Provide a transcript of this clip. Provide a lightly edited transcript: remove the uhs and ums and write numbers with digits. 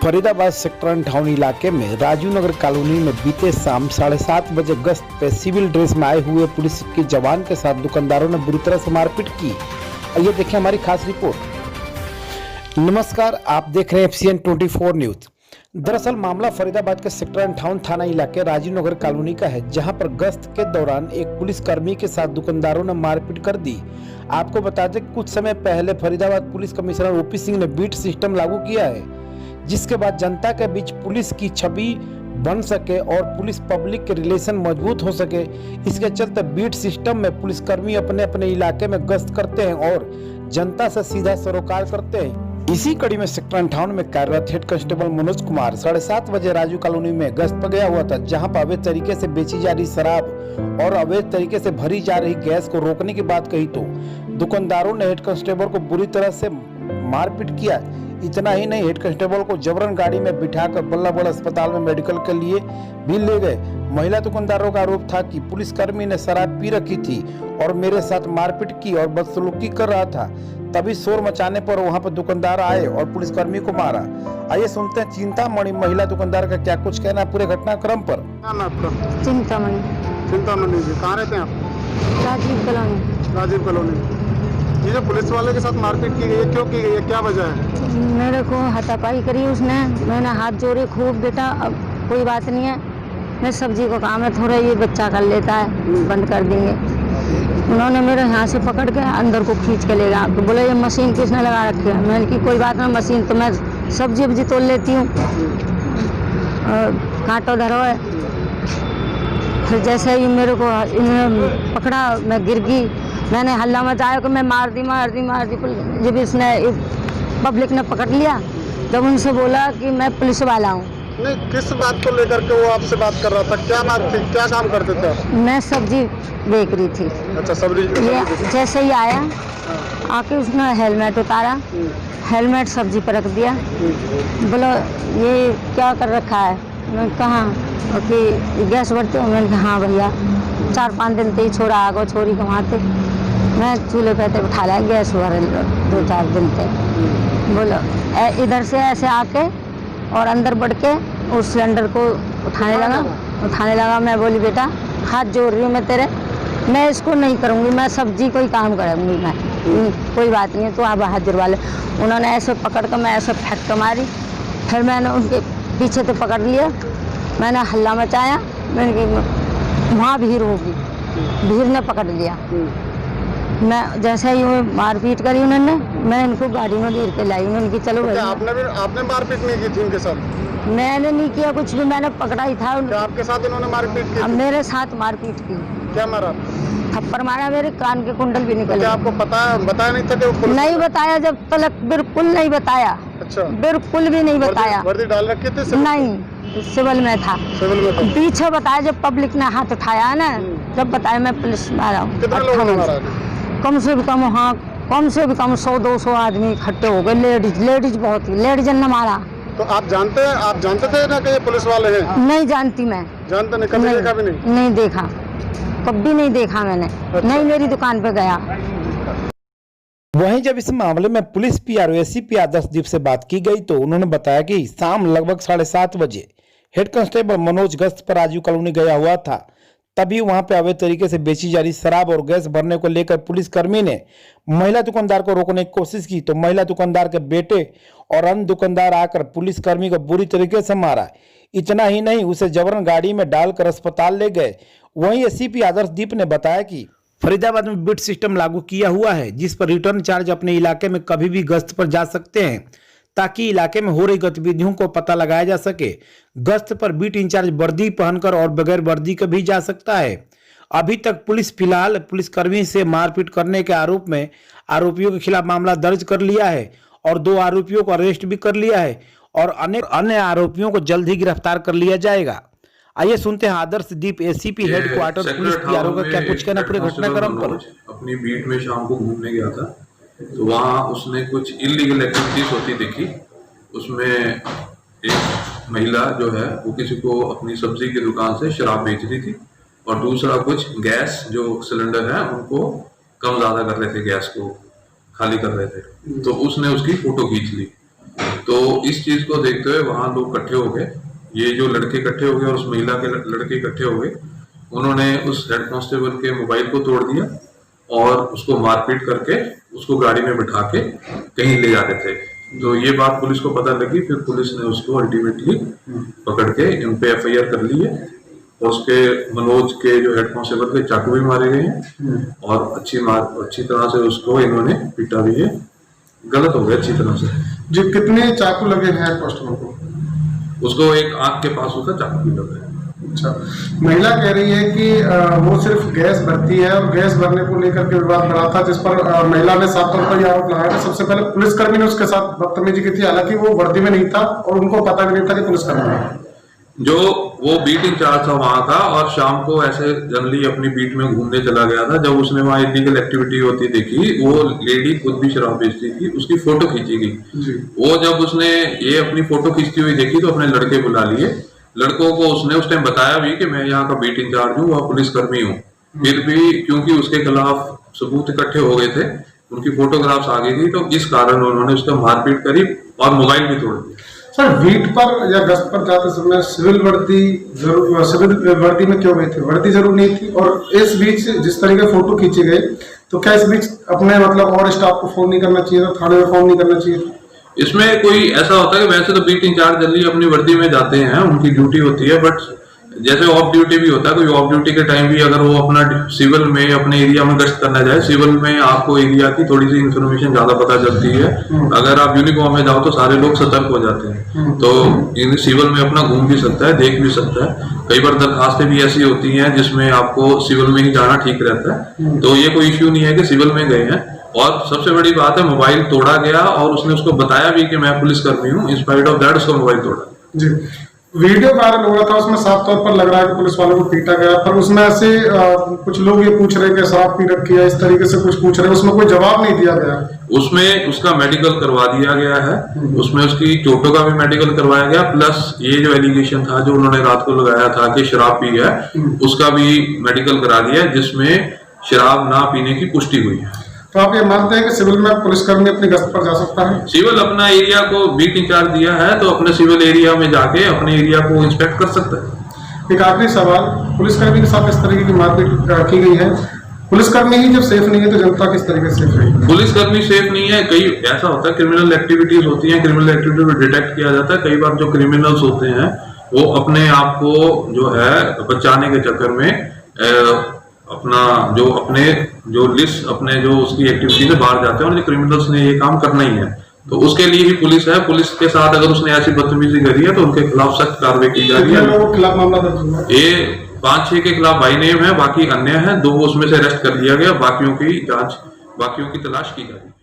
Faridabad sector 58 इलाके में Rajiv Nagar colony में बीते शाम 7:30 बजे गश्त पे सिविल ड्रेस में आए हुए पुलिस के जवान के साथ दुकानदारों ने बुरी तरह से मारपीट की। आइए देखें हमारी खास रिपोर्ट। नमस्कार, आप देख रहे हैं FCN 24 न्यूज। दरअसल मामला फरीदाबाद के सेक्टर 58 थाना इलाके राजीव नगर कॉलोनी का है, जहां पर गश्त के दौरान एक पुलिसकर्मी के साथ दुकानदारों ने मारपीट कर दी। आपको बता दें, कुछ समय पहले Faridabad police commissioner OP Singh ने बीट सिस्टम लागू किया है, जिसके बाद जनता के बीच पुलिस की छवि बन सके और पुलिस पब्लिक के रिलेशन मजबूत हो सके। इसके चलते बीट सिस्टम में पुलिसकर्मी अपने अपने इलाके में गश्त करते हैं और जनता से सीधा सरोकार करते हैं। इसी कड़ी में सेक्टर 58 में कार्यरत हेड कांस्टेबल मनोज कुमार 7:30 बजे राजू कॉलोनी में गश्त पर गया हुआ था, जहां पर अवैध तरीके से बेची जा रही शराब और अवैध तरीके से भरी जा रही गैस को रोकने की बात कही तो दुकानदारों ने हेड कांस्टेबल को बुरी तरह से मारपीट किया। इतना ही नहीं, हेड कांस्टेबल को जबरन गाड़ी में बिठाकर बल्ला अस्पताल में मेडिकल के लिए भी ले गए। महिला दुकानदारों का आरोप था कि पुलिसकर्मी ने शराब पी रखी थी और मेरे साथ मारपीट की और बदसलूकी कर रहा था। तभी शोर मचाने पर वहां पर दुकानदार आए और पुलिसकर्मी को मारा। आइए सुनते हैं चिंतामणि महिला दुकानदार का क्या कुछ कहना है पूरे घटनाक्रम पर। नाम है आपका? चिंतामणि जी, कहाँ रहते हैं आप? राजीव कॉलोनी। ये जो पुलिस वाले के साथ मारपीट की गई है, क्यों की गई है, क्या वजह है? मेरे को हाथापाई करी उसने, मैंने हाथ जोड़े खूब, बेटा अब कोई बात नहीं है, मैं सब्जी को काम है, थोड़ा ये बच्चा कर लेता है, बंद कर देंगे। उन्होंने मेरे यहाँ से पकड़ के अंदर को खींच के ले गया। तो बोले ये मशीन किसने लगा रखी है? मैंने की कोई बात ना, मशीन तो मैं सब्जी वब्जी तोड़ लेती हूँ, कांटो धरो है। फिर जैसे ही मेरे को इन्होंने पकड़ा, मैं गिर गई, मैंने हल्ला मचाया कि मैं मार दी। जब इसने पब्लिक ने पकड़ लिया, जब उनसे बोला कि मैं पुलिस वाला हूँ। नहीं, किस बात को लेकर के वो आपसे बात कर रहा था? क्या बात थी, क्या काम करते थे आप? मैं सब्जी बेच रही थी। अच्छा, सब्जी। ये जैसे ही आया, आके उसने हेलमेट उतारा, हेलमेट सब्जी पर रख दिया। बोलो ये क्या कर रखा है? मैं कहा कि गैस भरते हो? मैंने कहा हाँ भैया। 4-5 दिन थे, छोरा आ गो, छोरी कमाते, मैं चूल्हे पे बैठा लाया, गैस भर 2-4 दिन थे। बोलो इधर से ऐसे आके और अंदर बढ़ के उस सिलेंडर को उठाने लगा। मैं बोली बेटा हाथ जोड़ रही हूँ मैं तेरे, मैं इसको नहीं करूँगी, मैं सब्जी कोई काम करूँगी, मैं कोई बात नहीं है, तो आप हाथ जुड़वा ले। उन्होंने ऐसे पकड़ कर, मैं ऐसे फटक मारी, फिर मैंने उनके पीछे से पकड़ लिया, मैंने हल्ला मचाया। मैंने वहाँ भीड़ होगी, भीड़ ने पकड़ लिया। मैं जैसे ही वो मारपीट करी उन्होंने, मैं इनको गाड़ी में घेर के लाई। उन्होंने की चलो भाई। आपने मारपीट नहीं की थी उनके साथ? मैंने नहीं किया कुछ भी, मैंने पकड़ा ही था। आपके साथ इन्होंने मारपीट की? मेरे साथ मारपीट की। क्या मारा? थप्पड़ मारा, मेरे कान के कुंडल भी निकले। क्या आपको बताया नहीं था कि वो पुलिस? नहीं बताया, जब तक बिल्कुल नहीं बताया। अच्छा, बिल्कुल भी नहीं बताया। वर्दी डाल रखी थी? नहीं, सिविल में था। सिविल में था। पीछे बताया जब पब्लिक ने हाथ उठाया है ना, जब बताया मैं पुलिस में आ रहा हूँ। कितने लोगों ने मारा? कम से भी कम, हाँ कम से भी कम 100-200 आदमी इकट्ठे हो गए। लेडीज बहुत ही, लेडीज ने मारा। तो आप जानते थे ना कि ये पुलिस वाले हैं? नहीं जानती मैं। जानते नहीं? कभी देखा भी नहीं? नहीं देखा, कभी नहीं देखा मैंने। अच्छा। नहीं मेरी दुकान पे गया। वहीं जब इस मामले में पुलिस PRO ACP आदर्शदीप से बात की गई तो उन्होंने बताया कि शाम लगभग 7:30 बजे हेड कांस्टेबल मनोज गश्त पर राजू कॉलोनी गया हुआ था। तभी वहां पे अवैध तरीके से बेची जा रही शराब और गैस भरने को लेकर पुलिसकर्मी ने महिला दुकानदार को रोकने की कोशिश की तो महिला दुकानदार के बेटे और अन्य दुकानदार आकर पुलिसकर्मी को बुरी तरीके से मारा। इतना ही नहीं, उसे जबरन गाड़ी में डालकर अस्पताल ले गए। वहीं ACP आदर्शदीप ने बताया कि फरीदाबाद में बीट सिस्टम लागू किया हुआ है, जिस पर रिटर्न चार्ज अपने इलाके में कभी भी गश्त पर जा सकते हैं, ताकि इलाके में हो रही गतिविधियों को पता लगाया जा सके। गश्त पर बीट इंचार्ज वर्दी पहनकर और बगैर वर्दी के भी जा सकता है। अभी तक पुलिस फिलहाल पुलिसकर्मी से मारपीट करने के आरोप में आरोपियों के खिलाफ मामला दर्ज कर लिया है और 2 आरोपियों को अरेस्ट भी कर लिया है और अनेक अन्य आरोपियों को जल्द ही गिरफ्तार कर लिया जाएगा। आइए सुनते हैं Adarshdeep ACP headquarter police PRO का क्या कुछ कहना पूरे घटनाक्रम पर। अपनी बीट में शाम को घूमने गया था, तो वहाँ उसने कुछ इलीगल एक्टिविटीज होती देखी। उसमें एक महिला जो है वो किसी को अपनी सब्जी की दुकान से शराब बेच रही थी और दूसरा कुछ गैस जो सिलेंडर है उनको कम ज्यादा कर रहे थे, गैस को खाली कर रहे थे, तो उसने उसकी फोटो खींच ली। तो इस चीज को देखते हुए वहां लोग इकट्ठे हो गए, ये जो लड़के इकट्ठे हो गए और उस महिला के लड़के इकट्ठे हो गए। उन्होंने उस हेड कांस्टेबल के मोबाइल को तोड़ दिया और उसको मारपीट करके उसको गाड़ी में बिठा के कहीं ले जा रहे थे। तो ये बात पुलिस को पता लगी, फिर पुलिस ने उसको अल्टीमेटली पकड़ के इन पे FIR कर ली है और उसके मनोज के जो हेड कांस्टेबल के चाकू भी मारे गए हैं और अच्छी तरह से उसको इन्होंने पीटा भी है। गलत हो गया अच्छी तरह से। जी, कितने चाकू लगे हैं कांस्टेबल को? उसको एक आंख के पास उसका चाकू भी लगा है। अच्छा, महिला कह रही है कि वो सिर्फ गैस भरती है और गैस भरने को लेकर के विवाद बढ़ा था, जिस पर महिला ने साफ तौर पर यह आरोप लगाया कि सबसे पहले पुलिसकर्मी ने उसके साथ बदतमीजी की थी, हालांकि वो वर्दी में नहीं था और उनको पता भी नहीं था कि पुलिसकर्मी है। जो वो बीट इंचार्ज था वहां का और शाम को ऐसे जनरली अपनी बीट में घूमने चला गया था। जब उसने वहां इलीगल एक्टिविटी होती देखी, वो लेडी खुद भी शराब बेचती थी, उसकी फोटो खींची गई। वो जब उसने ये अपनी फोटो खींचती हुई देखी तो अपने लड़के बुला लिए। लड़कों को उसने उस टाइम बताया भी कि मैं यहाँ का बीट इंचार्ज हूँ, वह पुलिसकर्मी हूँ। फिर भी क्योंकि उसके खिलाफ सबूत इकट्ठे हो गए थे, उनकी फोटोग्राफ्स आ गई थी, तो इस कारण उन्होंने उसका मारपीट करी और मोबाइल भी तोड़ दिया। सर, बीट पर या गश्त पर जाते समय सिविल वर्दी में क्यों गए थे? वर्दी जरूर नहीं थी। और इस बीच जिस तरीके फोटो खींची गई, तो क्या इस बीच अपने मतलब और स्टाफ को फोन नहीं करना चाहिए था, थाने में फोन नहीं करना चाहिए था? इसमें कोई ऐसा होता है कि वैसे तो बीट इंचार्ज जल्दी अपनी वर्दी में जाते हैं, उनकी ड्यूटी होती है, बट जैसे ऑफ ड्यूटी भी होता है, कोई ऑफ ड्यूटी के टाइम भी अगर वो अपना सिविल में अपने एरिया में गश्त करना जाए, सिविल में आपको एरिया की थोड़ी सी इन्फॉर्मेशन ज्यादा पता चलती है। अगर आप यूनिफॉर्म में जाओ तो सारे लोग सतर्क हो जाते हैं, तो इन सिविल में अपना घूम भी सकता है, देख भी सकता है। कई बार दरखास्तें भी ऐसी होती हैं जिसमें आपको सिविल में ही जाना ठीक रहता है, तो ये कोई इश्यू नहीं है कि सिविल में गए हैं। और सबसे बड़ी बात है, मोबाइल तोड़ा गया और उसने उसको बताया भी कि मैं पुलिसकर्मी हूँ, इन स्पाइट ऑफ दैट उसका मोबाइल तोड़ा। जी, वीडियो वायरल हो रहा था, उसमें साफ तौर पर लग रहा है कि पुलिस वालों को पीटा गया, पर उसमें ऐसे कुछ लोग ये पूछ रहे हैं कि शराब पी रखी है, इस तरीके से कुछ पूछ रहे हैं, उसमें कोई जवाब नहीं दिया गया। उसमें उसका मेडिकल करवा दिया गया है, उसमें उसकी चोटों का भी मेडिकल करवाया गया, प्लस ये जो एलिगेशन था जो उन्होंने रात को लगाया था कि शराब पी है, उसका भी मेडिकल करा दिया, जिसमें शराब ना पीने की पुष्टि हुई है। तो आप ये मानते हैं कि सिविल में पुलिसकर्मी अपनी गश्त पर जा सकता है? सिविल अपना एरिया को बीट इंचार्ज दिया है, तो अपने सिविल एरिया में जाके अपने एरिया को इंस्पेक्ट कर सकता है। एक आखिरी सवाल, पुलिसकर्मी के साथ इस तरीके की मारपीट की गई है, पुलिसकर्मी ही जब सेफ नहीं है तो जनता किस तरीके से सेफ रहेगी? पुलिसकर्मी सेफ नहीं है। कई ऐसा होता है, क्रिमिनल एक्टिविटीज होती हैं, क्रिमिनल एक्टिविटी को डिटेक्ट किया जाता है। कई बार जो क्रिमिनल्स होते हैं वो अपने आप को जो है बचाने के चक्कर में अपना जो लिस्ट अपने जो उसकी एक्टिविटी से बाहर जाते हैं, और जो क्रिमिनल्स ने ये काम करना ही है, तो उसके लिए ही पुलिस है। पुलिस के साथ अगर उसने ऐसी बदतमीजी करी है तो उनके खिलाफ सख्त कार्रवाई की जा रही है। लोगों के खिलाफ मामला दर्ज हुआ है? ये 5-6 के खिलाफ बाई नेम है, बाकी अन्य है, 2 उसमें से अरेस्ट कर लिया गया, बाकियों की तलाश की जा रही है।